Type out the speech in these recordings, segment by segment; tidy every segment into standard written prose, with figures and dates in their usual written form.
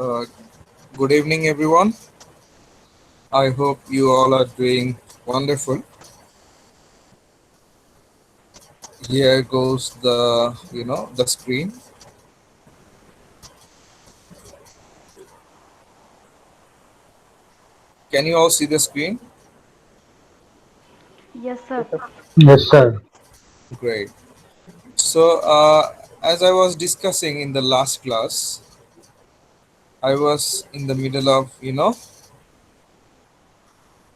Uh, Good evening, everyone. I hope you all are doing wonderful. Here goes the screen. Can you all see the screen? Yes, sir. Yes, sir. Great. So, as I was discussing in the last class, I was in the middle of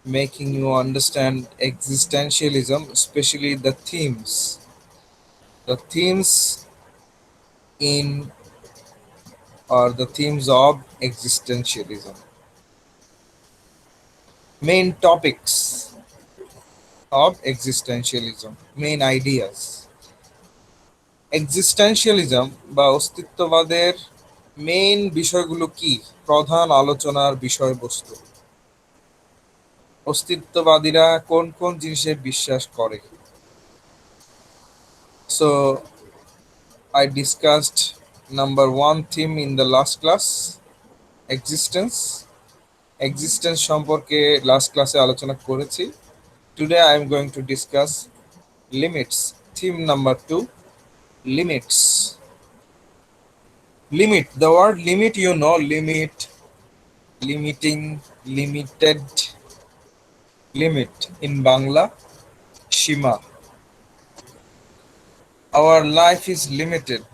making you understand existentialism, especially the themes in or the themes of existentialism. Main topics of existentialism, main ideas. Existentialism বা অস্তিত্ববাদের main বিষয়গুলো কি, প্রধান আলোচনার বিষয়বস্তু, অস্তিত্ববাদীরা কোন কোন জিনিসে বিশ্বাস করে। So I discussed number one theme in the last class, existence. Existence সম্পর্কে লাস্ট ক্লাসে আলোচনা করেছি। Today I am going to discuss limits, theme number two, limits. Limit, the word limit, limit, limiting, limited, limit in Bangla, Shima. Our life is limited.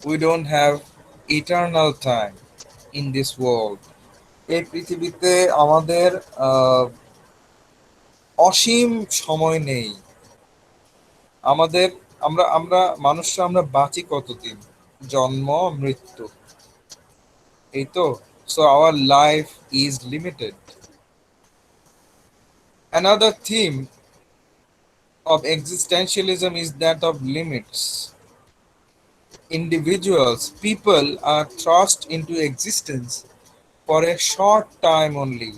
We don't have eternal time in this world. এই পৃথিবীতে আমাদের অসীম সময় নেই। আমাদের আমরা আমরা মানুষরা আমরা বাঁচি কতদিন? জন্ম, মৃত্যু, এই তো। So our life is limited. Another theme of existentialism is that of limits. Individuals, people are thrust into existence for a short time only.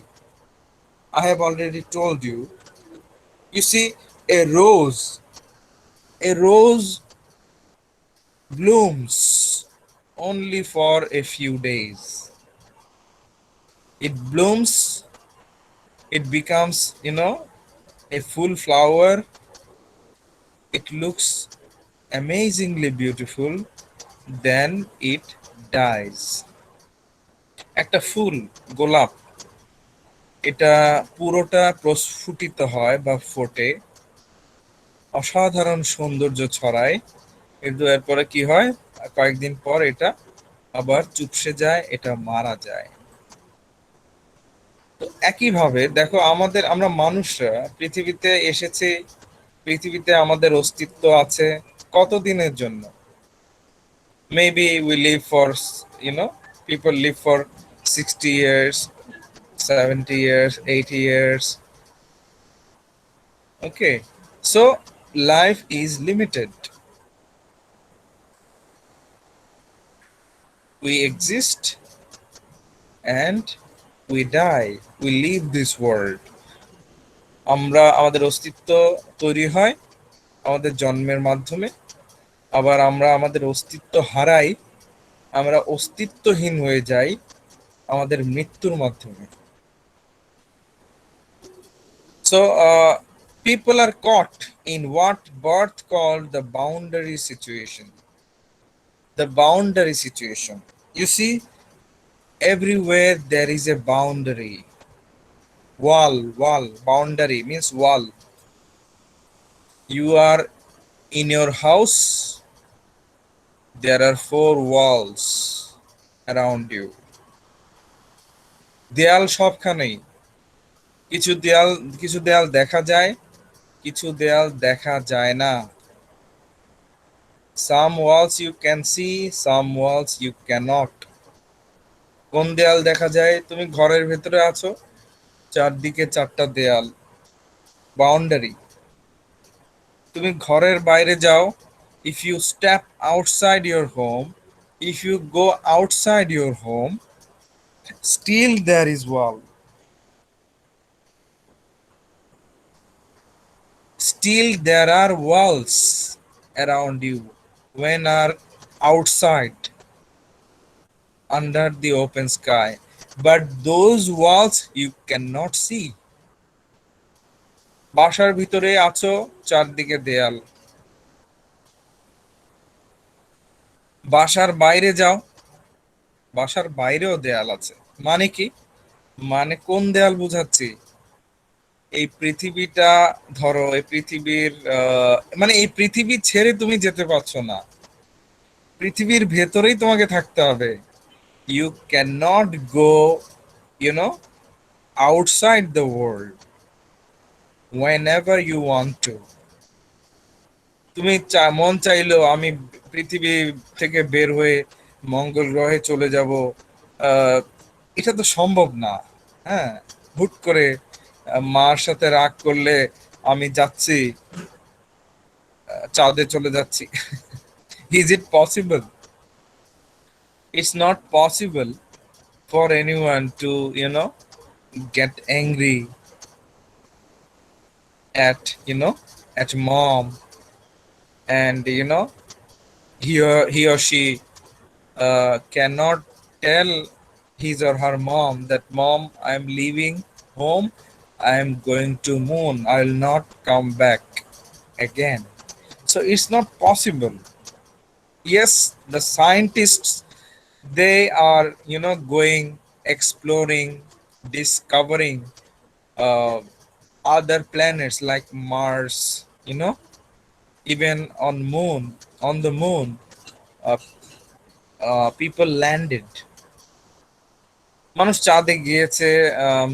I have already told you. You see, a rose blooms only for a few days. It blooms, it becomes, a full flower. It looks amazingly beautiful, then it dies. একটা ফুল, গোলাপ, এটা পুরোটা প্রস্ফুটিত হয় বা ফোটে, অসাধারণ সৌন্দর্য ছড়ায়, কিন্তু এরপরে কি হয়, কয়েকদিন পর এটা আবার চুপসে যায়, এটা মারা যায়। তো একইভাবে দেখো, আমরা মানুষরা পৃথিবীতে এসেছি, পৃথিবীতে আমাদের অস্তিত্ব আছে কতদিনের জন্য? Maybe we live for, people live for 60 years, 70 years, 80 years. Okay, so life is limited. We exist and we die. We leave this world. আমাদের অস্তিত্ব তৈরি হয় আমাদের জন্মের মাধ্যমে, আবার আমরা আমাদের অস্তিত্ব হারাই, আমরা অস্তিত্বহীন হয়ে যাই আমাদের মৃত্যুর মাধ্যমে। So, people are caught in what Barth called the boundary situation. The boundary situation. You see, everywhere there is a boundary. Wall, boundary means wall. You are in your house, there are four walls around you. দেয়াল সবখানেই, কিছু দেয়াল দেখা যায়, কিছু দেয়াল দেখা যায় না। Some walls you can see, some walls you cannot. কোন দেয়াল দেখা যায়? তুমি ঘরের ভেতরে আছো, চারদিকে চারটা দেয়াল, বাউন্ডারি। তুমি ঘরের বাইরে যাও, if you step outside your home, if you go outside your home, still there is wall. Still there are walls around you. When outside under the open sky, but those walls you cannot see. বাসার ভিতরে আছো, চারদিকে দেয়াল। বাসার বাইরে যাও, বাসার বাইরেও দেয়াল আছে। মানে কি? মানে কোন দেয়াল বুঝাচ্ছি? এই পৃথিবীটা, ধরো এই পৃথিবীর মানে এই পৃথিবী ছেড়ে তুমি যেতে পারছো না, পৃথিবীর ভেতরেই তোমাকে থাকতে হবে। You can not go, you know, outside the world whenever you want to. তুমি মন চাইলেও আমি পৃথিবী থেকে বের হয়ে মঙ্গল গ্রহে চলে যাব, আহ, এটা তো সম্ভব না। হ্যাঁ, হুট করে মার সাথে রাগ করলে আমি যাচ্ছি, চাঁদে চলে যাচ্ছি। Is it possible? It's not possible for anyone to, get angry at, at mom, and, he or she cannot tell his or her mom that, Mom, I'm leaving home, I'm going to moon, I'll not come back again. So it's not possible. Yes, the scientists, they are, going, exploring, discovering uh, other planets like Mars, even on the moon, uh, people landed. মানুষ চাঁদে গিয়েছে,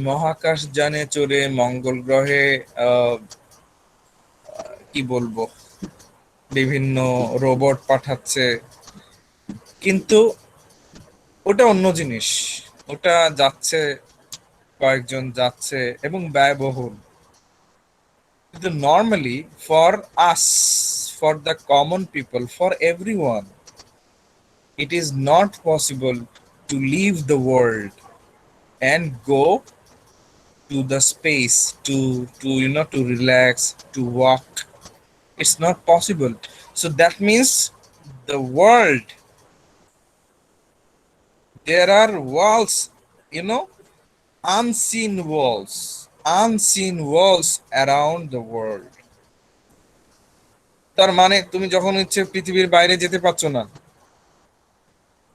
মহাকাশ যানে চড়ে মঙ্গল গ্রহে, আহ, কি বলবো, বিভিন্ন রোবট পাঠাচ্ছে। কিন্তু ওটা অন্য জিনিস, ওটা যাচ্ছে, কয়েকজন যাচ্ছে এবং ব্যয়বহুল। কিন্তু normally for us, for the common people, for everyone, it is not possible to leave the world and go to the space to to relax, to walk. It's not possible. So that means the world, there are walls, you know unseen walls around the world. তার মানে তুমি যখন ইচ্ছে পৃথিবীর বাইরে যেতে পারছো না,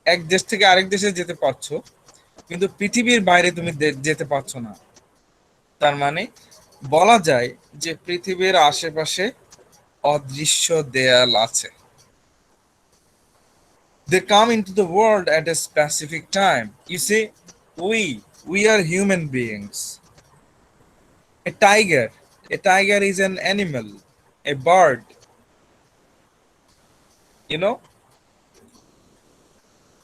এক দেশ থেকে আরেক দেশে যেতে পারছো, কিন্তু পৃথিবীর বাইরে তুমি যেতে পারছো না। তার মানে বলা যায় যে পৃথিবীর আশেপাশে অদৃশ্য দেয়াল আছে। They come into the world at a specific time. You see, we are human beings. A tiger is an animal, a bird, you know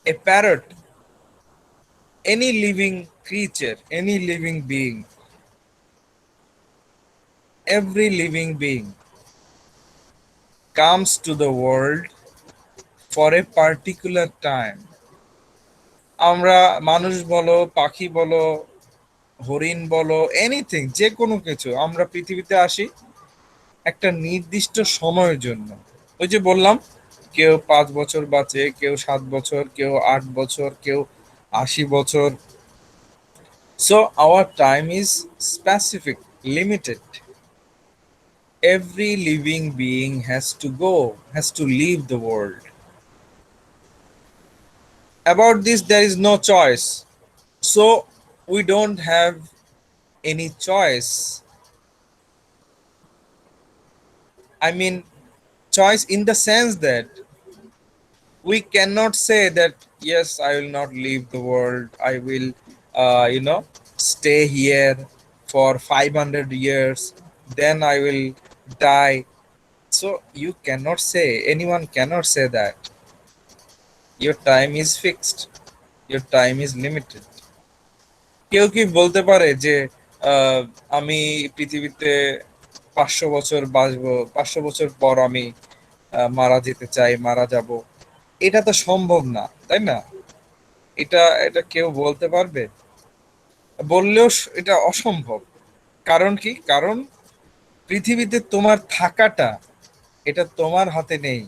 a parrot, any living creature, any living being, every living being comes to the world for a particular time. আমরা মানুষ বলো, পাখি বলো, হরিণ বলো, anything, যে কোনো কিছু, আমরা পৃথিবীতে আসি একটা নির্দিষ্ট সময়ের জন্য। ওই যে বললাম, কেউ 5 বছর বাঁচে, কেউ 7 বছর, কেউ 8 বছর, কেউ 80 বছর। So our time is specific, limited. Every living being has to go, has to leave the world. About this, there is no choice. So, we don't have any choice. I mean, choice in the sense that we cannot say that, yes, I will not leave the world. I will, stay here for 500 years. Then I will die. So, you cannot say, anyone cannot say that. Your time is fixed. Your time is limited. কেউ কি বলতে পারে যে আহ, আমি পৃথিবীতে 500 বছর বাঁচবো, 500 বছর পর আমি মারা যেতে চাই, মারা যাব? এটা তো সম্ভব না, তাই না? এটা এটা কেউ বলতে পারবে? বললেও এটা অসম্ভব। কারণ কি? কারণ পৃথিবীতে তোমার থাকাটা, এটা তোমার হাতে নেই।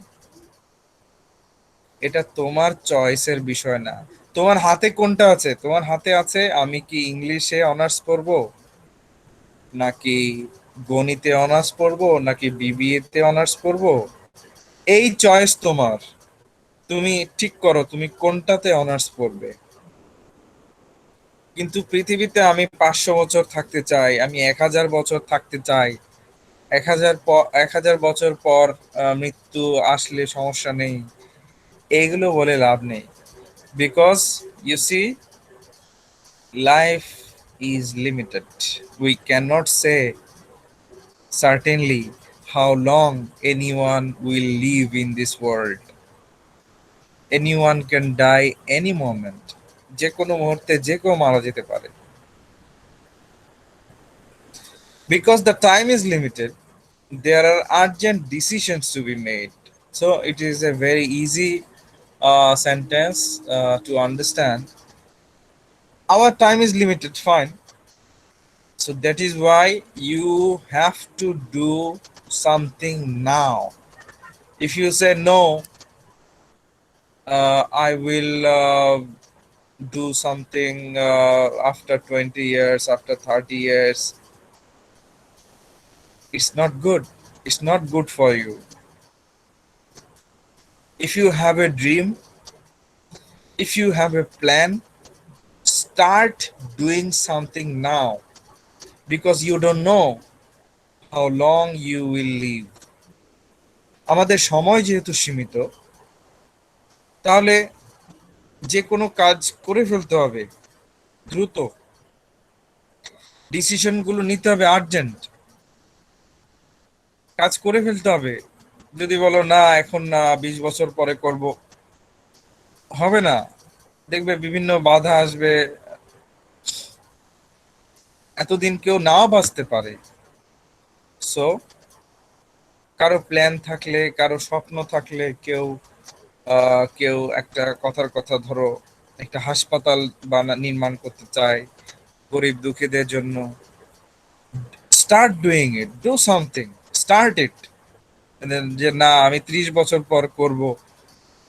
এটা তোমার চয়েসের বিষয় না। তোমার হাতে কোনটা আছে? তোমার হাতে আছে আমি কি ইংলিশে অনার্স করব, নাকি গণিতে অনার্স পড়বো, নাকি বিবিএ তে অনার্স পড়বো। এই চয়েস তোমার। তুমি ঠিক করো তুমি কোনটাতে অনার্স পড়বে। কিন্তু পৃথিবীতে আমি 500 বছর থাকতে চাই, আমি 1000 বছর থাকতে চাই, 1000 বছর পর মৃত্যু আসলে সমস্যা নেই, এইগুলো বলে লাভ নেই। Because you see, life is limited. We can't say certainly how long anyone will live in this world. Anyone can die any moment. যে কোনো মুহূর্তে যে কেউ মারা যেতে পারে। Because the time is limited, there are urgent decisions to be made. So it is a very easy sentence to understand. Our time is limited, fine. So that is why you have to do something now. If you say no, I will do something after 20 years, after 30 years. It's not good. It's not good for you. If you have a dream, if you have a plan, start doing something now because you don't know how long you will live. আমাদের সময় যেহেতু সীমিত, তাহলে যে কোনো কাজ করে ফেলতে হবে দ্রুত। ডিসিশনগুলো নিতে হবে আর্জেন্ট। কাজ করে ফেলতে হবে। যদি বলো না এখন না 20 বছর পরে করব, হবে না। দেখবে বিভিন্ন বাধা আসবে, এতদিন কেউ নাও বাঁচতে পারে। সো কারো প্ল্যান থাকলে, কারো স্বপ্ন থাকলে, কেউ একটা কথার কথা ধরো একটা হাসপাতাল নির্মাণ করতে চায় গরিব দুঃখীদের জন্য। Start doing it, do something, start it. যে না আমি 30 বছর পর করব,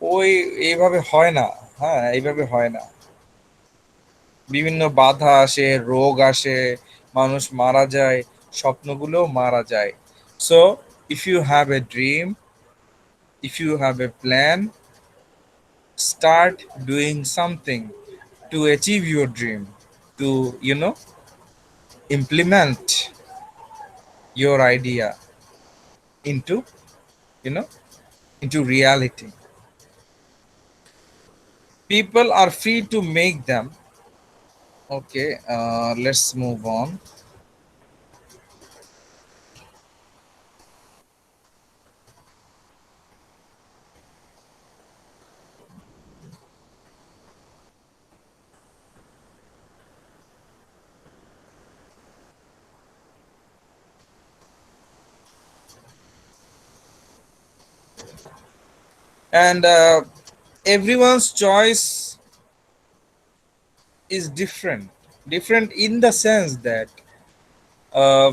ওই এইভাবে হয় না। হ্যাঁ, এইভাবে হয় না। বিভিন্ন বাধা আসে, রোগ আসে, মানুষ মারা যায়, স্বপ্নগুলো মারা যায়। So if you have a dream, if you have a plan, start doing something to achieve your dream, to implement your idea into you know into reality. People are free to make them. Okay, let's move on. And everyone's choice is different in the sense that, uh,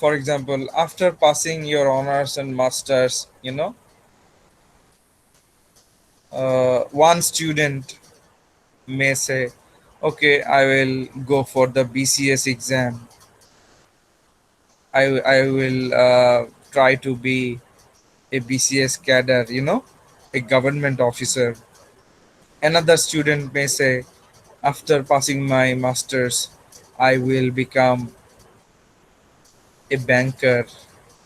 for example, after passing your honors and masters, one student may say, okay, I will go for the BCS exam. I will try to be a BCS cadre, a government officer. Another student may say, after passing my masters, I will become a banker.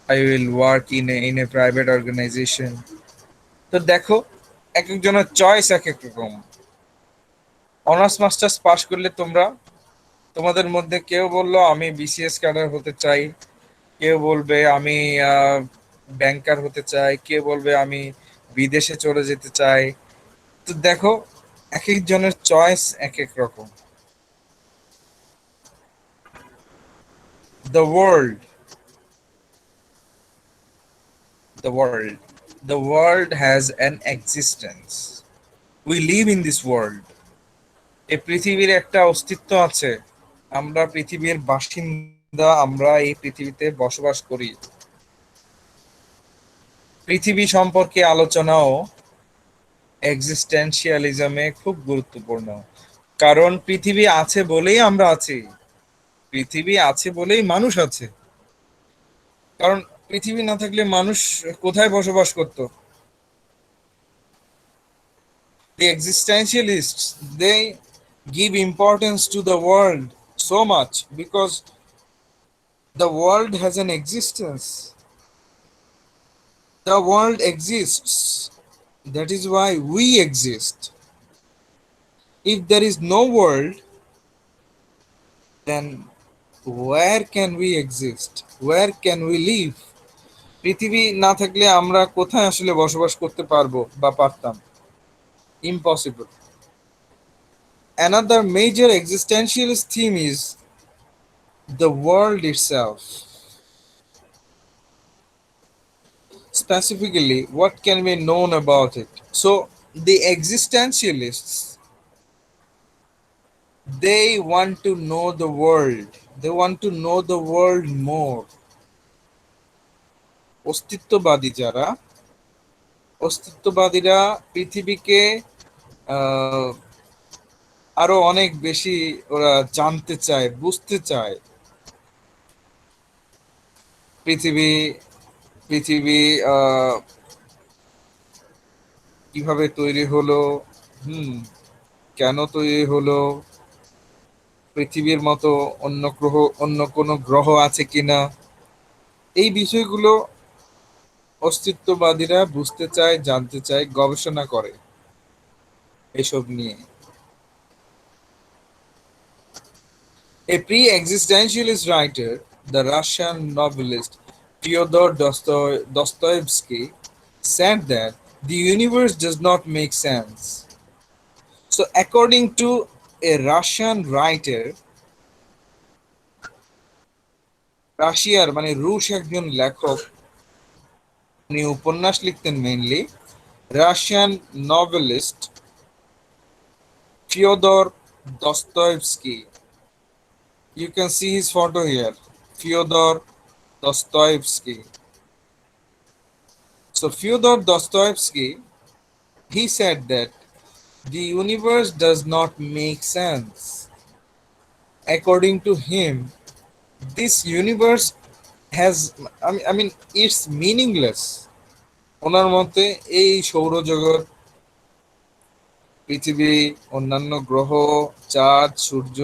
I will work in a private organization. তো দেখো, এক একজনের choice এক এক রকম। Honours masters পাশ করলে তোমাদের মধ্যে কেউ বললো আমি বিসিএস ক্যাডার হতে চাই, কেউ বলবে আমি ব্যাংকার হতে চাই, কেউ বলবে আমি বিদেশে চলে যেতে চাই। তো দেখো, এক একজনের চয়েস এক এক রকম। The world the world the world has an existence. We live in this world. এই পৃথিবীর একটা অস্তিত্ব আছে। আমরা পৃথিবীর বাসিন্দা, আমরা এই পৃথিবীতে বসবাস করি। পৃথিবী সম্পর্কে আলোচনাও এক্সিস্টেন্সিয়ালিজমে খুব গুরুত্বপূর্ণ, কারণ পৃথিবী আছে বলেই আমরা আছি, পৃথিবী আছে বলেই মানুষ আছে। কারণ পৃথিবী না থাকলে মানুষ কোথায় বসবাস করত? The existentialists, they give importance to the world so much because the world has an existence. The world exists. That is why we exist. If there is no world, then where can we exist? Where can we live? পৃথিবী না থাকলে আমরা কোথায় আসলে বসবাস করতে পারবো বা পারতাম? Impossible. Another major existentialist theme is the world itself. Specifically, what can be known about it? So, the existentialists, they want to know the world. They want to know the world more. অস্তিত্ববাদী যারা, অস্তিত্ববাদীরা পৃথিবীকে আহ, আরো অনেক বেশি ওরা জানতে চায়, বুঝতে চায়। পৃথিবী পৃথিবী কিভাবে তৈরি হলো, হুম, কেন তৈরি হলো, পৃথিবীর মতো অন্য কোনো গ্রহ আছে কিনা, এই বিষয়গুলো অস্তিত্ববাদীরা বুঝতে চায়, জানতে চায়, গবেষণা করে এসব নিয়ে। A pre-existentialist writer, the Russian novelist Fyodor Dostoevsky, said that the universe does not make sense. So, according to a Russian writer, রাশিয়ার মানে রুশ একজন লেখক, উনি উপন্যাস লিখতেন mainly, Russian novelist Fyodor Dostoevsky. You can see his photo here, Fyodor Dostoevsky. So Fyodor Dostoevsky, he said that the universe does not make sense. According to him, this universe has, I mean, it's meaningless. ওনার মতে এই সৌরজগৎ, পৃথিবী, অন্যান্য গ্রহ, চাঁদ, সূর্য,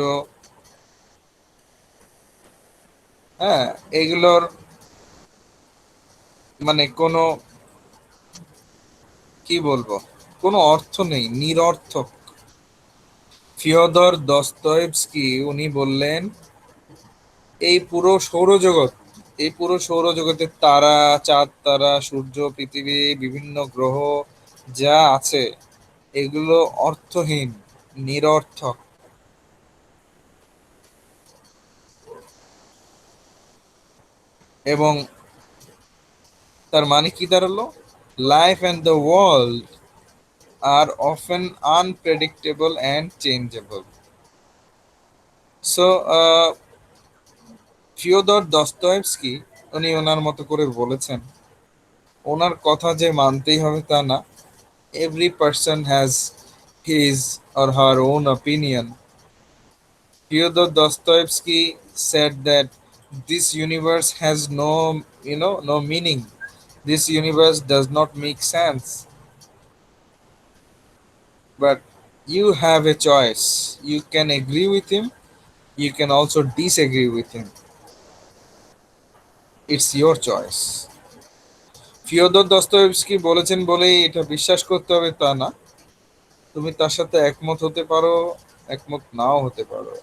হ্যাঁ, এগুলোর মানে কোনো, কি বলবো, কোনো অর্থ নেই, নিরর্থক। ফিওদর দস্তয়েভস্কি উনি বললেন, এই পুরো সৌরজগৎ, এই পুরো সৌরজগতের তারা, চাঁদ তারা, সূর্য, পৃথিবী, বিভিন্ন গ্রহ যা আছে, এগুলো অর্থহীন, নিরর্থক। এবং তার মানে কি দাঁড়ালো? Life and the world are often unpredictable and changeable. So Fyodor Dostoevsky উনি ওনার মতো করে বলেছেন, ওনার কথা যে মানতেই হবে তা না। Every person has his or her own opinion. Fyodor Dostoevsky said that this universe has no meaning. This universe does not make sense. But you have a choice. You can agree with him. You can also disagree with him. It's your choice. Fyodor Dostoevsky বলেছেন বলেই এটা বিশ্বাস করতে হবে তা না। তুমি তার সাথে একমত হতে পারো, একমত নাও হতে পারো।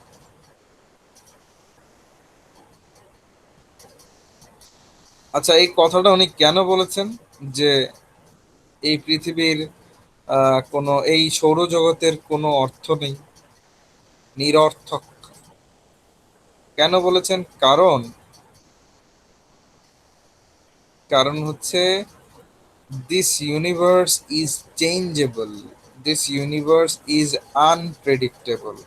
আচ্ছা, এই কথাটা উনি কেন বলেছেন যে এই পৃথিবীর কোনো, এই সৌরজগতের কোনো অর্থ নেই, নিরর্থক, কেন বলেছেন? কারণ কারণ হচ্ছে this universe is changeable, this universe is unpredictable.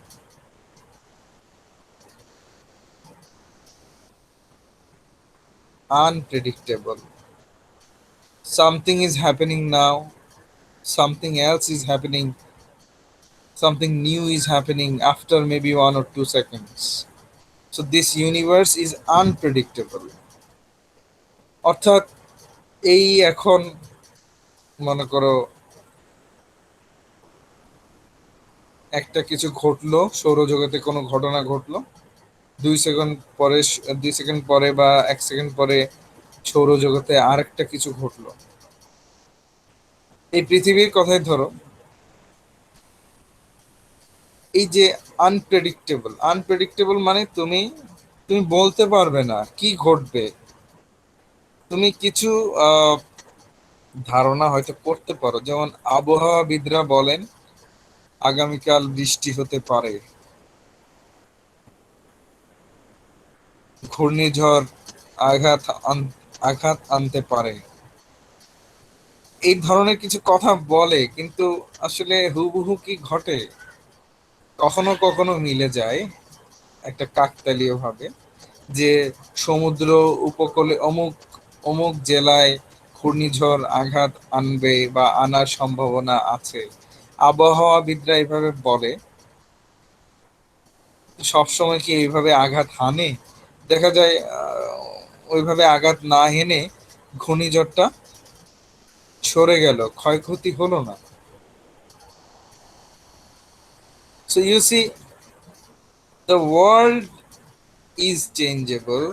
Unpredictable. Something is happening now, something else is happening, something new is happening after maybe 1 or 2 seconds. So this universe is unpredictable. অর্থাৎ এই এখন মনে করো একটা কিছু ঘটলো, সৌরজগতে কোনো ঘটনা ঘটলো, 2 সেকেন্ড পরে, 2 সেকেন্ড পরে বা 1 সেকেন্ড পরে সৌরজগতে আরেকটা কিছু ঘটলো। এই পৃথিবীর কথাই ধরো, এই যে আনপ্রেডিক্টেবল, আনপ্রেডিক্টেবল মানে তুমি তুমি বলতে পারবে না কি ঘটবে। তুমি কিছু আহ, ধারণা হয়তো করতে পারো, যেমন আবহাওয়াবিদরা বলেন আগামীকাল বৃষ্টি হতে পারে, ঘূর্ণিঝড় আঘাত আঘাত আনতে পারে, এই ধরনের কিছু কথা বলে, কিন্তু আসলে হুবহু কি ঘটে? কখনো কখনো মিলে যায় একটা কাকতালীয় ভাবে, যে সমুদ্র উপকূলে অমুক অমুক জেলায় ঘূর্ণিঝড় আঘাত আনবে বা আনার সম্ভাবনা আছে, আবহাওয়াবিদরা এভাবে বলে। সবসময় কি এইভাবে আঘাত হানে? দেখা যায় ওইভাবে আঘাত না হেনে ঘূর্ণিঝড়টা সরে গেল, ক্ষয়ক্ষতি হলো না। So you see, the world is changeable,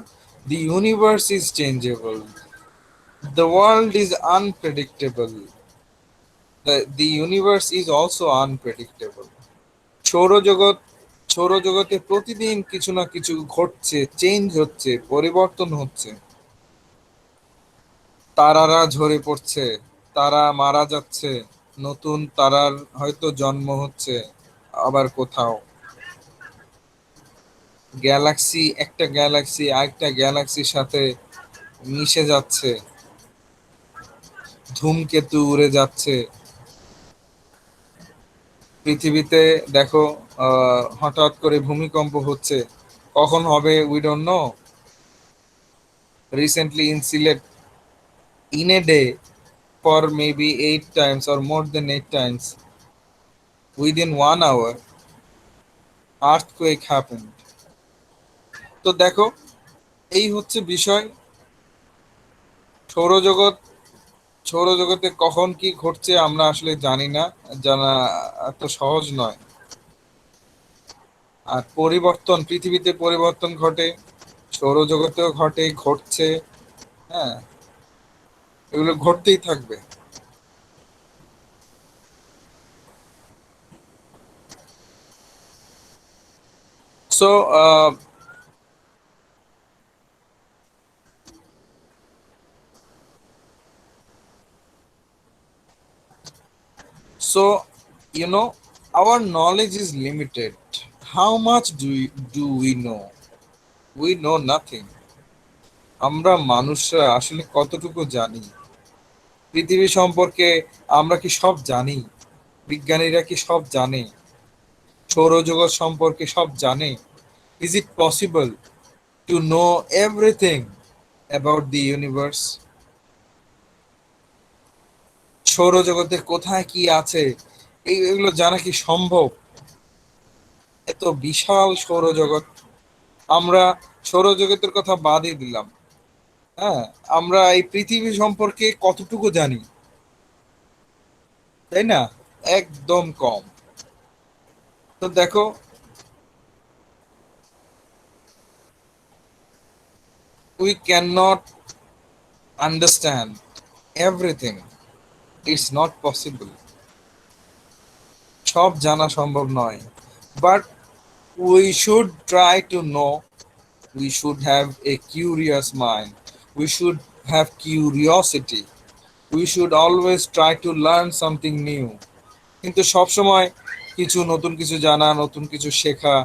the universe is changeable, the world is unpredictable, the universe is also unpredictable. সৌরজগৎ, সৌরজগতে প্রতিদিন কিছু না কিছু ঘটছে, চেঞ্জ হচ্ছে, পরিবর্তন হচ্ছে। তারারা ঝরে পড়ছে, তারা মারা যাচ্ছে, নতুন তারার হয়তো জন্ম হচ্ছে আবার কোথাও। গ্যালাক্সি, একটা গ্যালাক্সি আরেকটা গ্যালাক্সির সাথে মিশে যাচ্ছে, ধূমকেতু উড়ে যাচ্ছে। পৃথিবীতে দেখো হঠাৎ করে ভূমিকম্প হচ্ছে, কখন হবে we don't know. Recently in Sylhet, in a day, for maybe 8 times or more than 8 times, within 1 hour, earthquake happened. তো দেখো, এই হচ্ছে বিষয়। সৌরজগৎ, সৌরজগতে কখন কি ঘটছে আমরা আসলে জানি না, জানা এত সহজ নয়। আর পরিবর্তন, পৃথিবীতে পরিবর্তন ঘটে, সৌরজগতেও ঘটে, ঘটছে। হ্যাঁ, এগুলো ঘটতেই থাকবে। So so our knowledge is limited. How much do we know? We know nothing. আমরা মানুষরা আসলে কতটুকু জানি পৃথিবী সম্পর্কে? আমরা কি সব জানি? বিজ্ঞানীরা কি সব জানে? সৌরজগৎ সম্পর্কে সব জানে? Is it possible to know everything about the universe? সৌরজগতে কোথায় কি আছে এগুলো জানা কি সম্ভব? এত বিশাল সৌরজগৎ, আমরা সৌরজগতের কথা বাদই দিলাম। হ্যাঁ, আমরা এই পৃথিবী সম্পর্কে কতটুকু জানি, তাই না? একদম কম। তো দেখো, we can not understand everything, it's not possible. সব জানা সম্ভব নয়, but we should try to know. We should have a curious mind, we should have curiosity, we should always try to learn something new. কিন্তু সবসময় কিছু নতুন কিছু জানা, নতুন কিছু শেখা,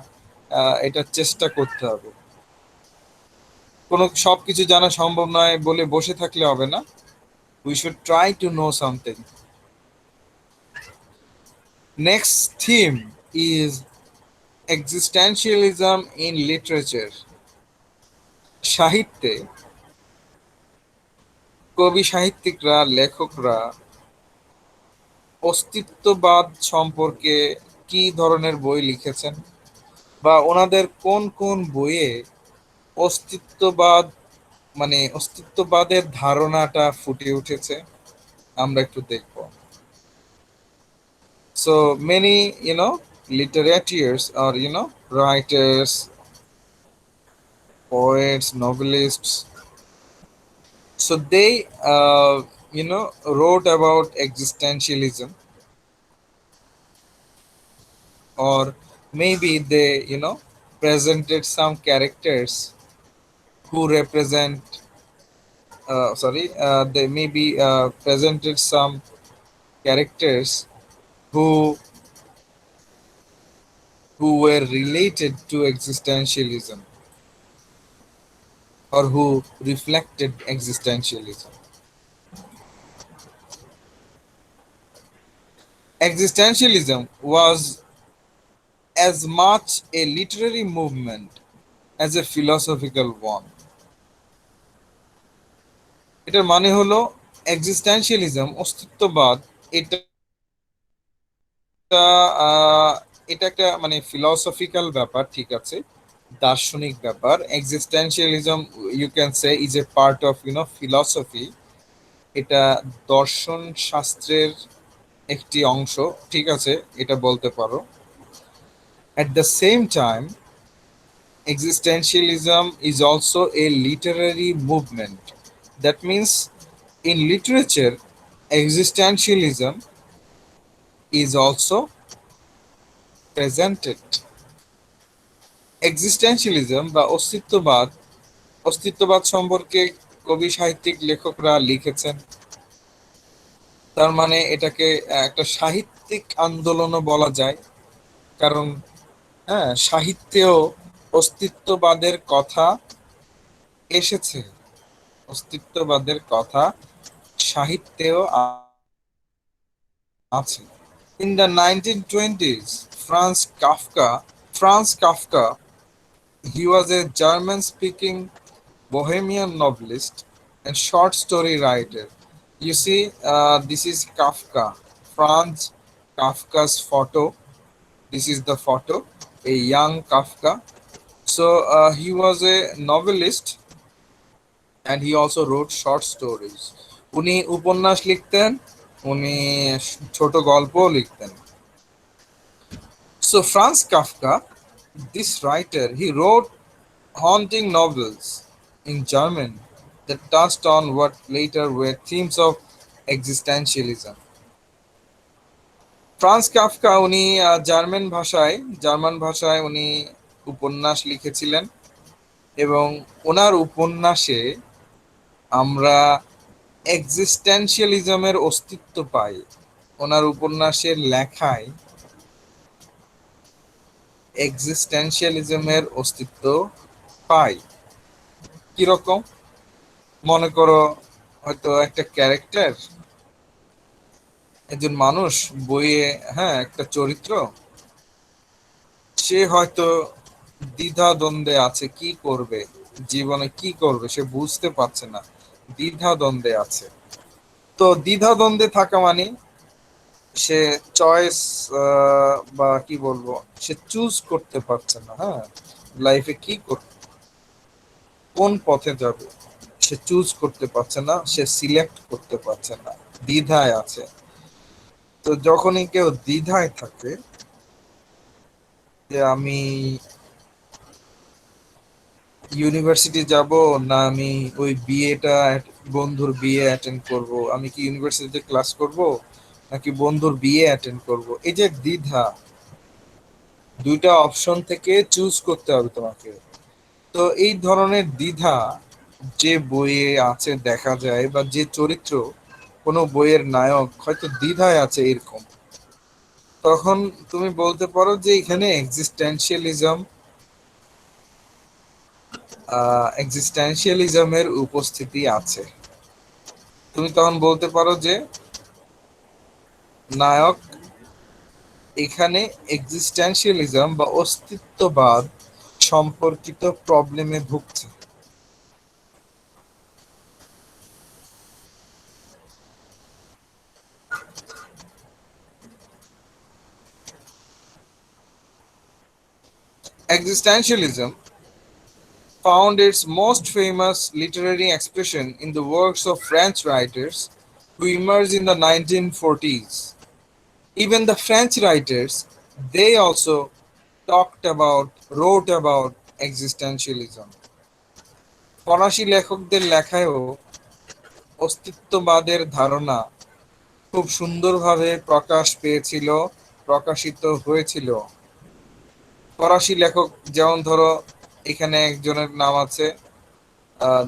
এটার চেষ্টা করতে হবে। কোনো সবকিছু জানা সম্ভব নয় বলে বসে থাকলে হবে না। We should try to know something. Next theme is existentialism in literature. সাহিত্যে কবি সাহিত্যিকরা, লেখকরা অস্তিত্ববাদ সম্পর্কে কি ধরনের বই লিখেছেন, বা ওনাদের কোন কোন বইয়ে অস্তিত্ববাদ মানে অস্তিত্ববাদের ধারণাটা ফুটে উঠেছে, আমরা একটু দেখব। So many, literatures or, writers, poets, novelists. So they, wrote about existentialism, or maybe they, presented some characters who represent, they maybe presented some characters who were related to existentialism, or who reflected existentialism. Existentialism was as much a literary movement as a philosophical one. এটার মানে হলো existentialism, অস্তিত্ববাদ, এটা আহ, এটা একটা মানে philosophical ব্যাপার, ঠিক আছে, দার্শনিক ব্যাপার। Existentialism you can say is a part of philosophy. এটা দর্শন শাস্ত্রের একটি অংশ, ঠিক আছে, এটা বলতে পারো। At the same time, existentialism is also a literary movement. That means in literature, existentialism is also presented. Existentialism বা অস্তিত্ববাদ, অস্তিত্ববাদ সম্পর্কে কবি সাহিত্যিক লেখকরা লিখেছেন। তার মানে এটাকে একটা সাহিত্যিক আন্দোলনও বলা যায়, কারণ হ্যাঁ, সাহিত্যেও অস্তিত্ববাদের কথা এসেছে। অস্তিত্ববাদের কথা সাহিত্যেও আছে। In the 1920s, Franz Kafka, he was a German-speaking Bohemian novelist and short story writer. You see, this is Kafka, Franz Kafka's photo. This is the photo, a young Kafka. So he was a novelist and he also wrote short stories. উনি উপন্যাস লিখতেন, উনি ছোট গল্পও লিখতেন। So Franz Kafka, this writer, he wrote haunting novels in German that touched on what later were themes of existentialism. France Kafka উনি German ভাষায় উনি উপন্যাস লিখেছিলেন, এবং ওনার উপন্যাসে আমরা এক্সিস্টেন্সিয়ালিজমের অস্তিত্ব পাই। ওনার উপন্যাসের লেখায় এক্সিস্টেন্সিয়ালিজমের অস্তিত্ব পাই। কিরকম? মনে করো, হয়তো একটা ক্যারেক্টার, একজন মানুষ বইয়ে, হ্যাঁ, একটা চরিত্র, সে হয়তো দ্বিধা দ্বন্দ্বে আছে, কি করবে, জীবনে কি করবে সে বুঝতে পারছে না, দ্বিধা দ্বন্দ্বে আছে। তো দ্বিধা দ্বন্দ্বে থাকা মানে সে চয়েস, বা কি বলবো, সে চুজ করতে পারছে না, হ্যাঁ, লাইফে কি করবে, কোন পথে যাবে, সে চুজ করতে পারছে না, সে সিলেক্ট করতে পারছে না, দ্বিধায় আছে। তো যখনই কেউ দ্বিধায় থাকে যে আমি ইউনিভার্সিটি যাব, না আমি ওই বিয়েটা, বন্ধুর বিয়ে অ্যাটেন্ড করব, আমি কি ইউনিভার্সিটিতে ক্লাস করব নাকি বন্ধুর বিয়ে অ্যাটেন্ড করব, এই যে দ্বিধা, দুইটা অপশন থেকে চুজ করতে হবে তোমাকে। তো এই ধরনের দ্বিধা যে বইয়ে আছে দেখা যায়, বা যে চরিত্র, কোনো বইয়ের নায়ক হয়তো দ্বিধায় আছে এরকম, তখন তুমি বলতে পারো যে এখানে এক্সিস্টেন্সিয়ালিজমের উপস্থিতি আছে। তুমি তখন বলতে পারো যে নায়ক এখানে এক্সিস্টেন্সিয়ালিজম বা অস্তিত্ববাদ সম্পর্কিত প্রবলেমে ভুগছে। Existentialism found its most famous literary expression in the works of French writers who emerged in the 1940s. Even the French writers, they also wrote about existentialism. ফরাসি লেখকদের লেখায়ও অস্তিত্ববাদের ধারণা খুব সুন্দরভাবে প্রকাশিত হয়েছিল। ফরাসি লেখক যেমন ধরো এখানে একজনের নাম আছে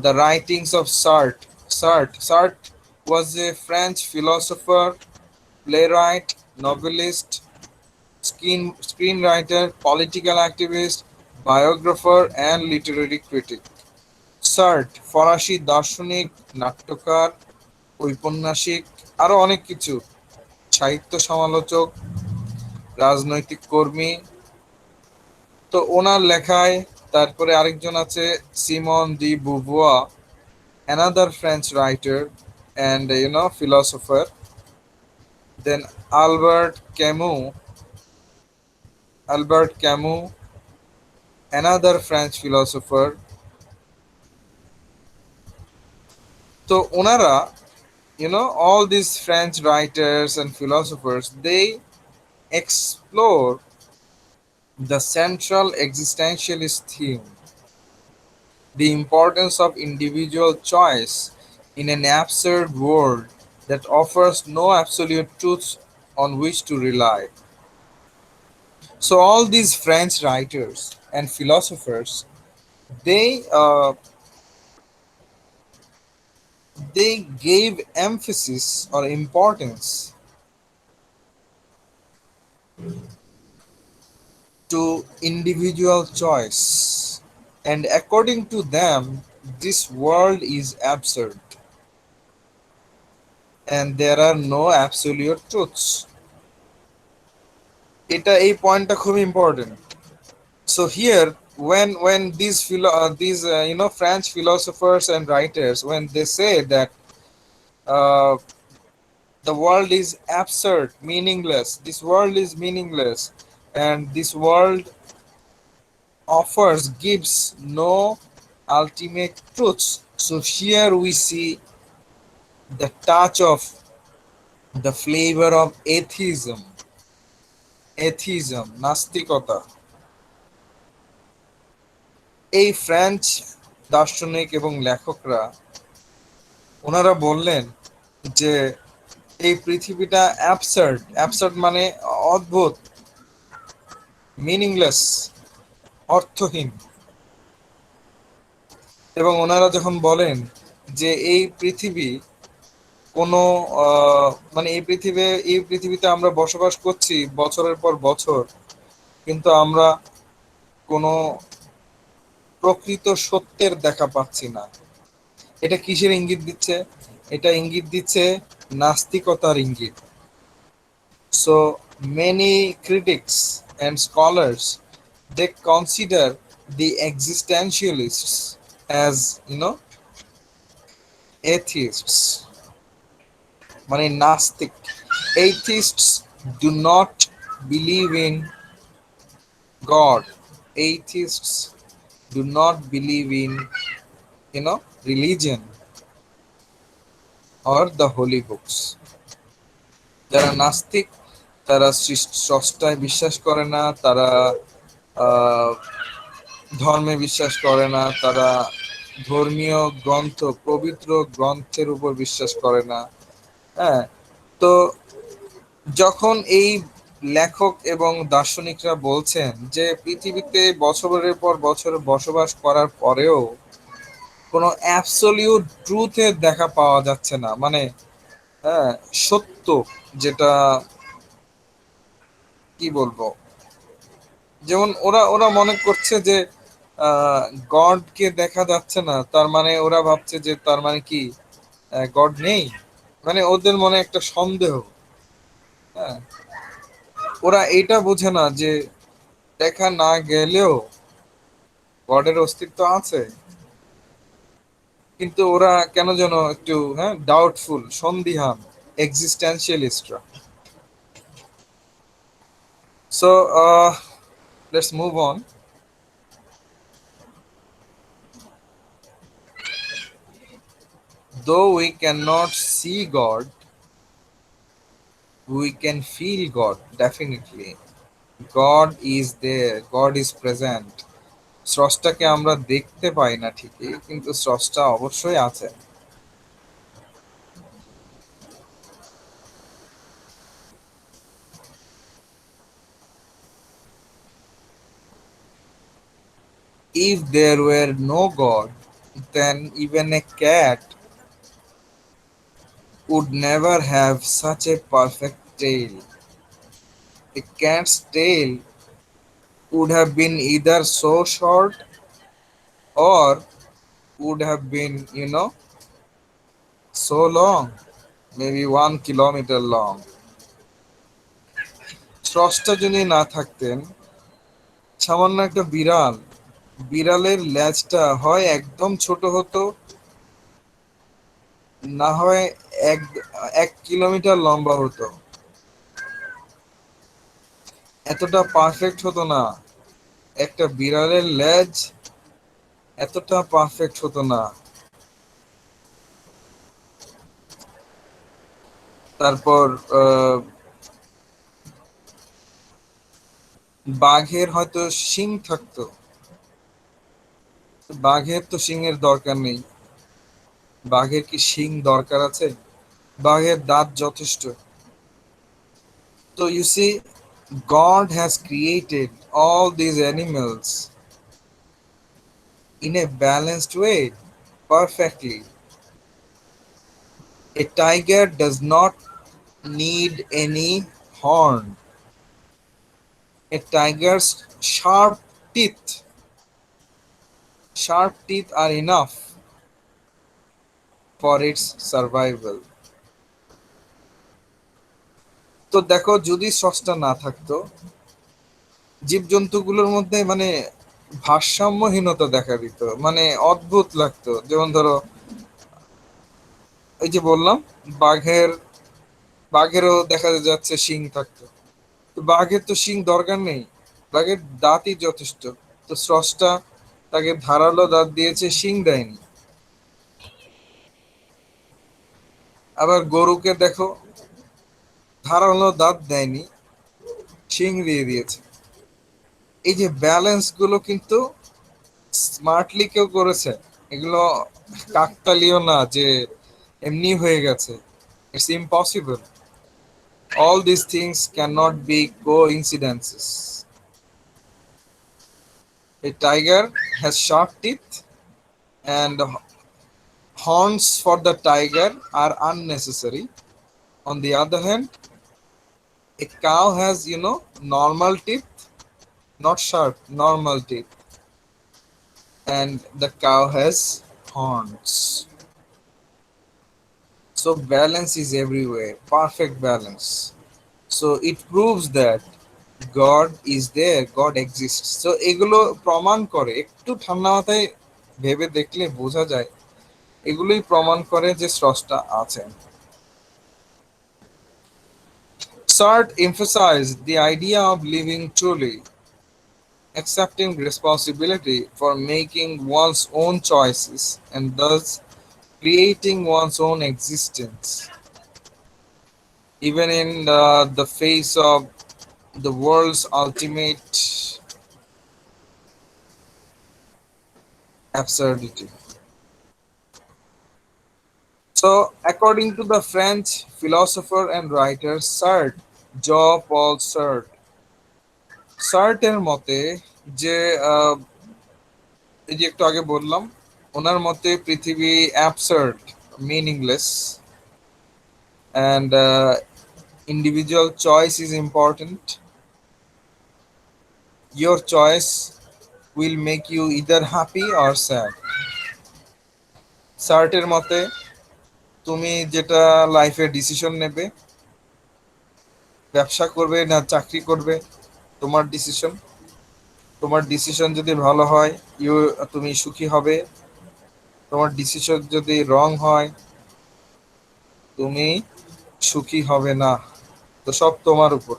The Writings of Sartre. Sartre was a French philosopher, playwright, novelist, screenwriter, political activist, biographer, and literary critic. Shirt ফরাসি দার্শনিক, নাট্যকার, ঔপন্যাসিক, আরো অনেক কিছু, সাহিত্য সমালোচক, রাজনৈতিক কর্মী। তো ওনার লেখায় তারপরে আরেকজন আছে Simone de Beauvoir, another French writer and philosopher. Then Albert Camus, another French philosopher. So ওনারা, all these French writers and philosophers, they explore the central existentialist theme, the importance of individual choice in an absurd world that offers no absolute truths on which to rely. So all these French writers and philosophers, they gave emphasis or importance to individual choice, and according to them this world is absurd and there are no absolute truths. এই পয়েন্টটা খুব important. So here, when French philosophers and writers, when they say that uh, the world is absurd, meaningless, this world is meaningless, and this world gives no ultimate truths. So here we see the touch of the flavor of atheism, নাস্তিকতা। এই French দার্শনিক এবং লেখকরা ওনারা বললেন যে এই পৃথিবীটা absurd মানে অদ্ভুত, মিনিংলেস, অর্থহীন। এবং ওনারা যখন বলেন যে এই পৃথিবী কোনো মানে এই পৃথিবীতে আমরা বসবাস করছি বছরের পর বছর, কিন্তু আমরা কোনো প্রকৃত সত্যের দেখা পাচ্ছি না। এটা কিসের ইঙ্গিত দিচ্ছে? এটা ইঙ্গিত দিচ্ছে নাস্তিকতার ইঙ্গিত। So many critics and scholars, they consider the existentialists as atheists, মানে নাস্তিক। Atheists do not believe in God. Atheists do not believe in religion or the holy books. যারা নাস্তিক তারা স্রষ্টায় বিশ্বাস করে না, তারা ধর্মে বিশ্বাস করে না, তারা ধর্মীয় গ্রন্থ, পবিত্র গ্রন্থের উপর বিশ্বাস করে না। হ্যাঁ, তো যখন এই লেখক এবং দার্শনিকরা বলছেন যে পৃথিবীতে বছরের পর বছর বসবাস করার পরেও কোনো অ্যাবসলিউট ট্রুথের দেখা পাওয়া যাচ্ছে না, মানে হ্যাঁ সত্য, যেটা কি বলবো, যেমন ওরা ওরা মনে করছে যে গডকে দেখা যাচ্ছে না, তার মানে ওরা ভাবছে যে তার মানে কি গড নেই, মানে ওদের মনে একটা সন্দেহ। হ্যাঁ, ওরা এটা বোঝে না যে দেখা না গেলেও গডের অস্তিত্ব আছে, কিন্তু ওরা কেন যেন একটু ডাউটফুল, সন্দিহান এক্সিস্টেন্সিয়ালিস্টরা। So let's move on. Though we cannot see God, we can feel God, definitely. God is there, God is present. স্রষ্টাকে আমরা দেখতে পাই না ঠিকই, কিন্তু স্রষ্টা অবশ্যই আছেন। If there were no God, then even a cat would never have such a perfect tail. A cat's tail would have been either so short or would have been, so long, maybe 1 kilometer long. স্রষ্টা যদি না থাকতেন, সামান্য একটা বিড়াল, বিড়ালের লেজটা হয় একদম ছোট হতো, না হয় এক 1 কিলোমিটার লম্বা হতো। এতটা পারফেক্ট হতো না। একটা বিড়ালের লেজ এতটা পারফেক্ট হতো না। তারপর বাঘের হয়তো শিং থাকতো। বাঘের তো শিংয়ের দরকার নেই। বাঘের কি শিং দরকার আছে? বাঘের দাঁত যথেষ্ট। So you see, God has created all these animals in a balanced way, perfectly. A tiger does not need any horn. A tiger's teeth, sharp teeth are enough for its survival. তো দেখো, যদি স্রষ্টা না থাকতো, জীবজন্তুগুলোর মধ্যে মানে ভারসাম্যহীনতা দেখা দিত, মানে অদ্ভুত লাগতো। যেমন ধরো, এই যে বললাম, বাঘের বাঘেরও দেখা যাচ্ছে শিং থাকতো। তো বাঘের তো শিং দরকার নেই, বাঘের দাঁতই যথেষ্ট। তো স্রষ্টা তাকে ধারালো দাঁত দিয়েছে, শিং দেয়নি। আবার গরুকে দেখো, ধারালো দাঁত দেয়নি, শিং দিয়ে দিয়েছে। এই যে ব্যালেন্স গুলো কিন্তু স্মার্টলি কেউ করেছে। এগুলো কাকতালীয় না যে এমনি হয়ে গেছে। It's impossible. All these things cannot be coincidences. A tiger has sharp teeth, and horns for the tiger are unnecessary. On the other hand, a cow has, normal teeth, not sharp, normal teeth, and the cow has horns. So balance is everywhere, perfect balance. So it proves that God is there, God exists. So এগুলো প্রমাণ করে, একটু ঠান্ডা মাথায় ভেবে দেখলে বোঝা যায়, এগুলোই প্রমাণ করে যে স্রষ্টা আছেন। Sartre emphasized the idea of living truly, accepting responsibility for making one's own choices and thus creating one's own existence, even in the face of the world's ultimate absurdity. So, according to the French philosopher and writer Sartre, Jean-Paul Sartre, সার্টের মতে যে এই যে একটু আগে বললাম, ওনার মতে পৃথিবী absurd, meaningless, and individual choice is important. Your choice will make you either happy or sad. সার্টের মতে তুমি যেটা লাইফে ডিসিশন নেবে, ব্যবসা করবে না চাকরি করবে, তোমার ডিসিশন। তোমার ডিসিশন যদি ভালো হয়, তুমি সুখী হবে। তোমার ডিসিশন যদি রং হয়, তুমি সুখী হবে না। তো সব তোমার উপর।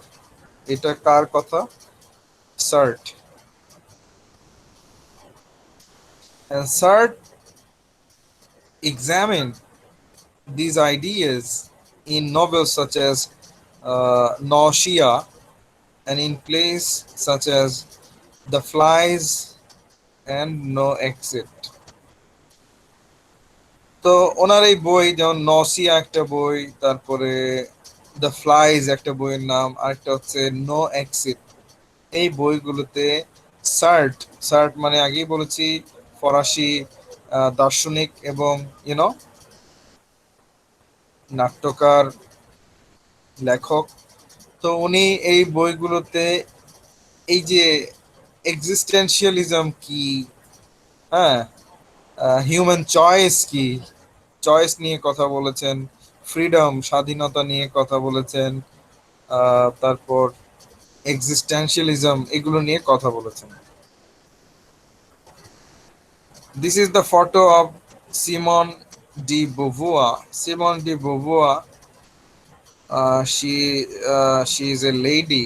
এটা কার কথা? Shirt. And Sartre examined these ideas in novels such as Nausea and in plays such as The Flies and No Exit. তো ওনার এই বই যেমন নসিয়া একটা বই, তারপরে দ্য ফ্লাইজ একটা বইয়ের নাম, আরেকটা হচ্ছে নো এক্সিট। এই বইগুলোতে সার্ট, সার্ট মানে আগেই বলেছি ফরাসি দার্শনিক এবং নাট্যকার, লেখক। তো উনি এই বইগুলোতে এই যে এক্সিস্টেন্সিয়ালিজম কি, হ্যাঁ, হিউম্যান চয়েস কি, চয়েস নিয়ে কথা বলেছেন, ফ্রিডম স্বাধীনতা নিয়ে কথা বলেছেন, তারপর এক্সিস্টেন্সিয়ালিজম এগুলো নিয়ে কথা বলেছেন। This is the photo of Simone de Beauvoir. Simone de Beauvoir, she is a lady.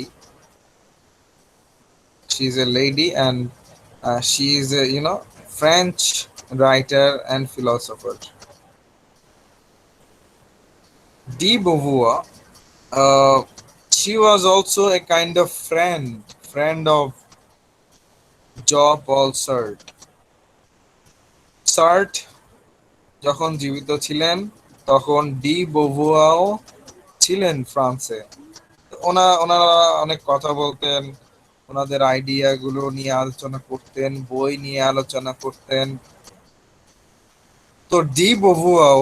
She is a lady, and she is a French writer and philosopher. De Beauvoir, uh, she was also a kind of friend of Jean-Paul Sartre. Sartre যখন জীবিত ছিলেন তখন D বভুয়াও ছিলেন ফ্রান্সে। ওনারা অনেক কথা বলতেন, ওনাদের আইডিয়া গুলো নিয়ে আলোচনা করতেন, বই নিয়ে আলোচনা করতেন। তো ডি বভুয়াও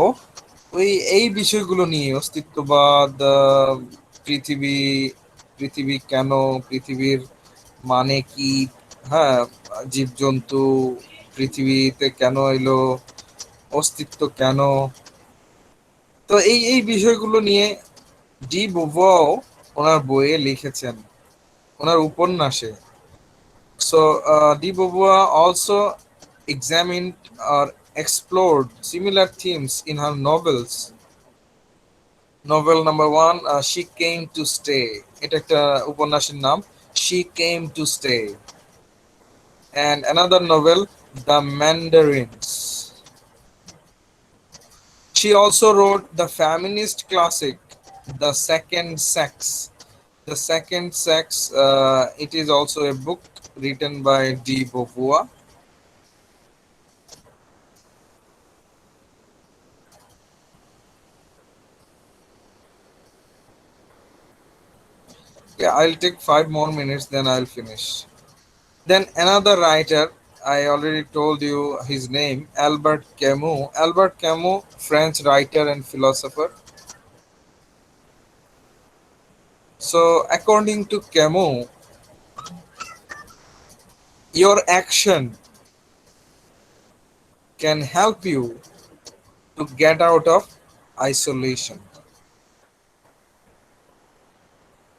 ওই এই বিষয়গুলো নিয়ে অস্তিত্ববাদ, পৃথিবী, পৃথিবী কেন, পৃথিবীর মানে কি, হ্যাঁ, জীবজন্তু পৃথিবীতে কেন এলো, অস্তিত্ব কেন, তো এই এই বিষয়গুলো নিয়ে ডি বুভাও ওনার বইয়ে লিখেছেন, ওনার উপন্যাসে। So De Beauvoir also examined or explored similar themes in her novels. Novel number one, She Came to Stay. এটা একটা উপন্যাসের নাম, She Came to Stay. And another novel, The Mandarins. She also wrote the feminist classic, The Second Sex. The Second Sex, it is also a book written by De Beauvoir. Yeah, I'll take 5 more minutes, then I'll finish. Then another writer, I already told you his name, Albert Camus. Albert Camus, French writer and philosopher. So, according to Camus, your action can help you to get out of isolation.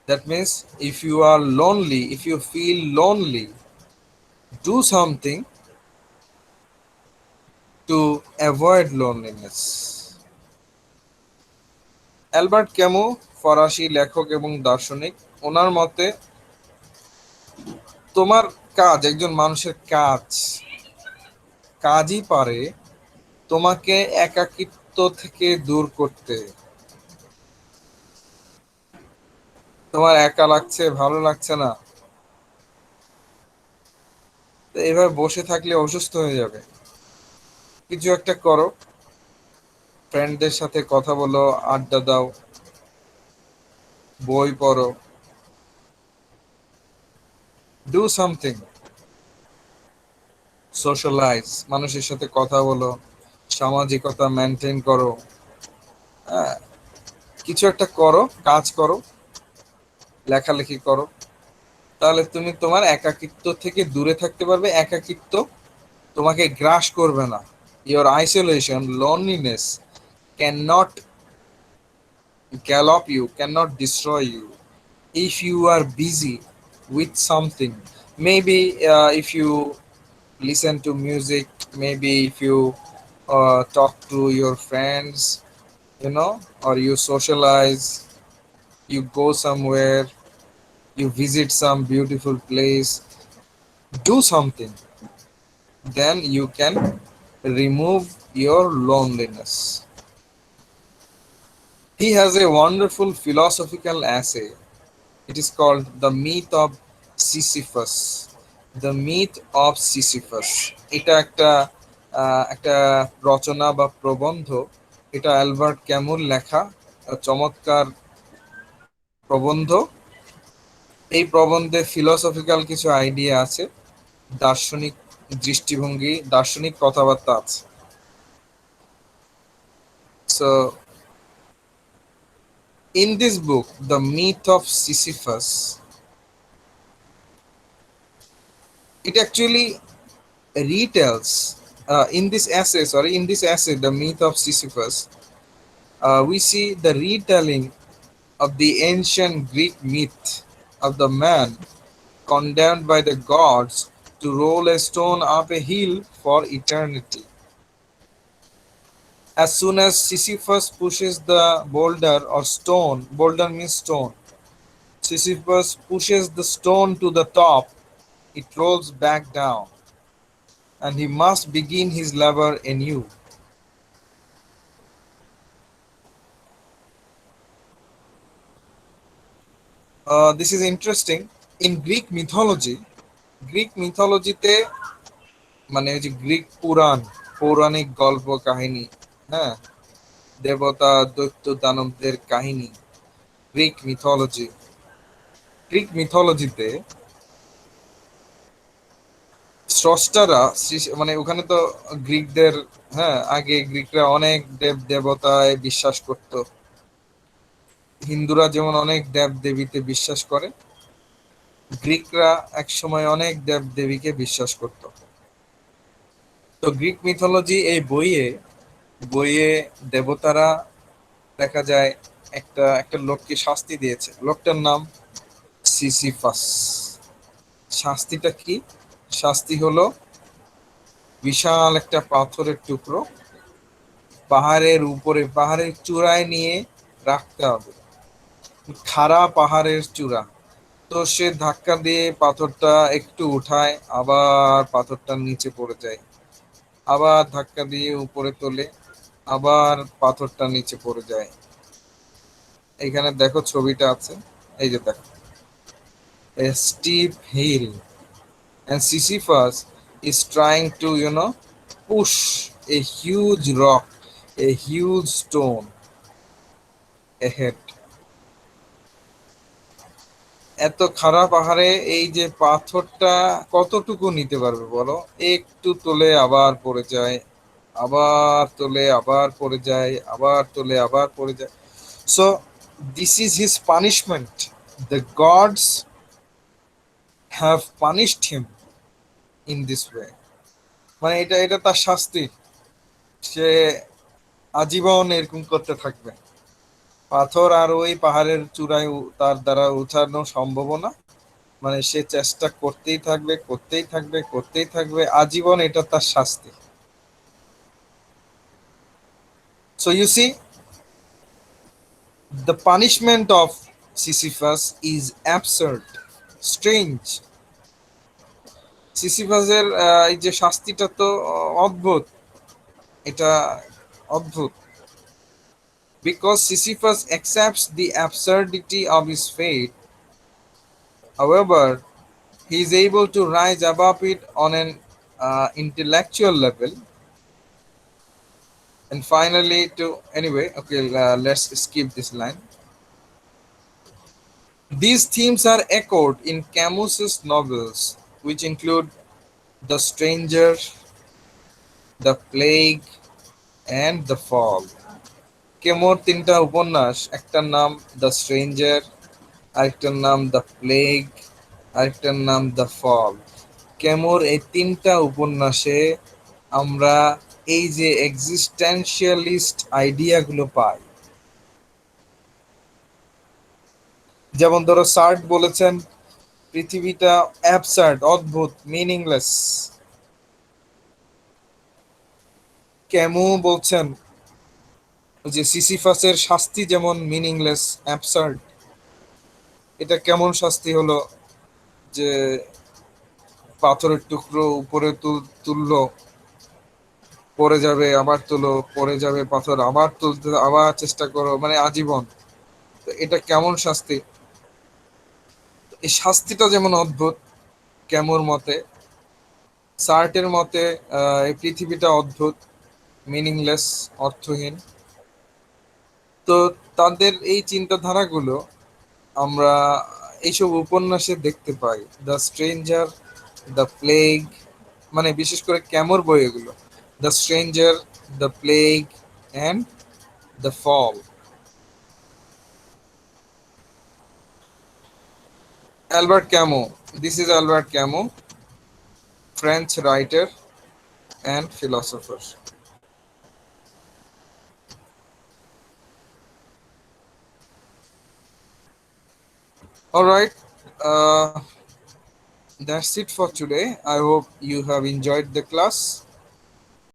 That means if you are lonely, if you feel lonely, do something to avoid loneliness. Albert Camus ফরাসি লেখক এবং দার্শনিক। ওনার মতে তোমার কাজ, একজন মানুষের কাজই পারে তোমাকে একাকিত্ব থেকে দূর করতে। তোমার একা লাগছে, ভালো লাগছে না, তো এইভাবে বসে থাকলে অসুস্থ হয়ে যাবে। কিছু একটা করো, ফ্রেন্ডদের সাথে কথা বলো, আড্ডা দাও, বই পড়ো, ডু সামথিং, সোশ্যালাইজ, মানুষের সাথে কথা বলো, সামাজিকতা মেনটেন করো, হ্যাঁ, কিছু একটা করো, কাজ করো, লেখালেখি করো, তাহলে তুমি তোমার একাকিত্ব থেকে দূরে থাকতে পারবে। একাকিত্ব তোমাকে গ্রাস করবে না। Your isolation, loneliness cannot gallop you, cannot destroy you if you are busy with something. Maybe if you listen to music, maybe if you talk to your friends, or you socialize, you go somewhere, you visit some beautiful place, do something, then you can remove your loneliness. He has a wonderful philosophical essay. It is called The Myth of Sisyphus. The Myth of Sisyphus. এটা একটা রচনা বা প্রবন্ধ। এটা Albert ক্যামুর লেখা চমৎকার প্রবন্ধ। এই প্রবন্ধে ফিলোসফিক্যাল কিছু আইডিয়া আছে, দার্শনিক দৃষ্টিভঙ্গি, দার্শনিক কথাবার্তা আছে। So in this book, The Myth of Sisyphus, it actually retells in this essay, The Myth of Sisyphus, we see the retelling of the ancient Greek myth of the man condemned by the gods to roll a stone up a hill for eternity. As soon as Sisyphus pushes the boulder means stone, Sisyphus pushes the stone to the top, it rolls back down, and he must begin his labor anew. This is interesting. In Greek মিথোলজিতে মানে ওই যে Greek পৌরাণিক গল্প কাহিনী, হ্যাঁ, দেবতা দৈত্য দানবদের কাহিনী, গ্রিক মিথোলজিতে স্রষ্টারা মানে ওখানে তো গ্রিকদের, হ্যাঁ, আগে গ্রিকরা অনেক দেব দেবতায় বিশ্বাস করত। হিন্দুরা যেমন অনেক দেব দেবীতে বিশ্বাস করে, গ্রিকরা একসময় অনেক দেব দেবীকে বিশ্বাস করত। তো গ্রিক মিথোলজি এই বইয়ে দেবতারা দেখা যায় একটা একটা লোককে শাস্তি দিয়েছে। লোকটার নাম সিসিফাস। শাস্তিটা কি? শাস্তি হলো বিশাল একটা পাথরের টুকরো পাহাড়ের চূড়ায় নিয়ে রাখতে হবে, খাড়া পাহাড়ের চূড়া। তো সে ধাক্কা দিয়ে পাথরটা একটু উঠায়, আবার পাথরটা নিচে পড়ে যায়, আবার ধাক্কা দিয়ে উপরে তোলে, আবার পাথরটা নিচে পড়ে যায়। এখানে দেখো ছবিটা আছে, এই যে দেখো, a steep hill, and Sisyphus is trying to push a huge rock, a huge stone ahead. এত খারাপ পাহাড়ে এই যে পাথরটা কতটুকু নিতে পারবে বলো? একটু তোলে আবার পড়ে যায়, আবার তোলে আবার পড়ে যায়, আবার তোলে আবার পড়ে যায়। So this is his punishment. The gods have punished him in this way. মানে এটা এটা তার শাস্তি। সে আজীবন এরকম করতে থাকবে। পাথর আর ওই পাহাড়ের চূড়ায় তার দ্বারা উঠানো সম্ভব না। মানে সে চেষ্টা করতেই থাকবে, করতেই থাকবে, করতেই থাকবে, আজীবন এটা তার শাস্তি। So you see, the punishment of Sisyphus is absurd, strange. সিসিফাসের এই যে শাস্তিটা তো অদ্ভুত, এটা অদ্ভুত। Because Sisyphus accepts the absurdity of his fate, however, he is able to rise above it on an intellectual level. And finally, okay, let's skip this line. These themes are echoed in Camus's novels, which include The Stranger, The Plague, and The Fall. কেমোর তিনটা উপন্যাস, একটার নাম the stranger, আরেকটার নাম the plague, আরেকটার নাম the ফল। কেমোর এই তিনটা উপন্যাসে আমরা এই যে এক্সিস্টেন্সিয়ালিস্ট আইডিয়াগুলো পাই। যেমন ধরো সার্ট বলেছেন পৃথিবীটা অ্যাবসার্ড, অদ্ভুত, মিনিংলেস। ক্যামু বলছেন যে সিসিফাসের শাস্তি যেমন মিনিংলেস, অ্যাবসার্ড। এটা কেমন শাস্তি হলো যে পাথরের টুকরো উপরে তুললো, পড়ে যাবে আবার তোলো, পড়ে যাবে পাথর আবার তুলতে, আবার চেষ্টা করো, মানে আজীবন। তো এটা কেমন শাস্তি? এই শাস্তিটা যেমন অদ্ভুত ক্যামুর মতে, সার্টের মতে এই পৃথিবীটা অদ্ভুত, মিনিংলেস, অর্থহীন। তো তাদের এই চিন্তাধারাগুলো আমরা এইসব উপন্যাসে দেখতে পাই। দ্য স্ট্রেঞ্জার, দ্য প্লেগ, মানে বিশেষ করে ক্যামোর বই এগুলো। The stranger, the plague and the fall. Albert Camus, this is Albert Camus, French writer and philosopher. Alright, uh, that's it for today. I hope you have enjoyed the class.